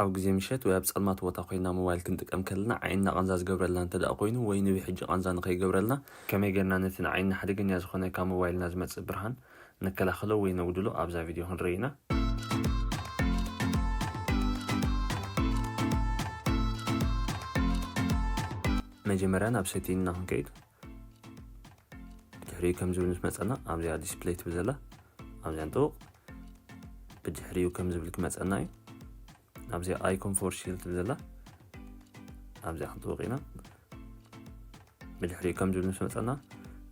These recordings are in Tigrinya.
ኣብ ግዜ ምሸት ወይ ኣብ ጸልማት ቦታ ኮይና ሞባይል ክንጥቀም ከለና ዓይንና ቐንዛ ዝገብረልና እንተደኣ ኮይኑ ወይ ንብይ ሕጂ ቐንዛ ንኸይገብረልና ከመይ ጌርና ነቲ ንዓይንና ሓደገኛ ዝኾነ ካብ ሞባይልና ዝመጽእ ብርሃን ንከላኸሎ ወይ ነጉድሎ ኣብዛ ቪድዮ ክንርኢ ኢና። መጀመርያ ናብ ሴቲንግና ክንከይድ ብድሕሪኡ ከም ዝብል መጸና ኣብዚኣ ዲስፕሌይ ትብል ዘላ ኣብዚኣ ንጥውቕ ብድሕሪኡ ከም ዝብል ክመጸና እዩ ኣብዚኣ ኣይኮን ፎር ሺልድ ትብል ዘላ ኣብዚኣ ክንጥውቕ ኢና ብድሕሪኡ ከም ዝብል መጸና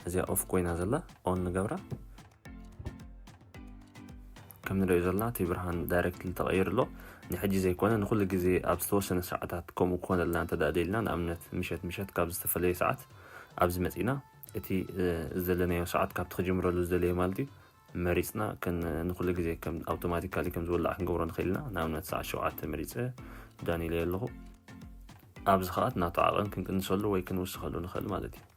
እዚኣ ኦፍ ኮይና ዘላ ኦን ንገብራ ከም ንሪኦ ዘለና እቲ ብርሃን ዳይሬክት ተቐይር ኣሎ ንሕጂ ዘይኮነ ንኹሉ ግዜ ኣብ ዝተወሰነ ሰዓታት ከምኡ ክኾነልና እንተደኣ ደሊና ንኣብነት ምሸት ካብ ዝተፈለየ ሰዓት ኣብዚ መጺና እቲ ዘለናዮ ሰዓት ካብቲ ክጅምረሉ ዝደለየ ማለት እዩ መሪጽና ንኹሉ ግዜ ከም ኣውቶማቲካሊ ከም ዝውላዕ ክንገብሮ ንኽእል ኢና ንኣብነት ሰዓት 7 መሪጸ ዳንኤል ኣለኹ ኣብዚ ኸኣት ናቱ ዓቐን ክንቅንሰሉ ወይ ክንውስኸሉ ንኽእል ማለት እዩ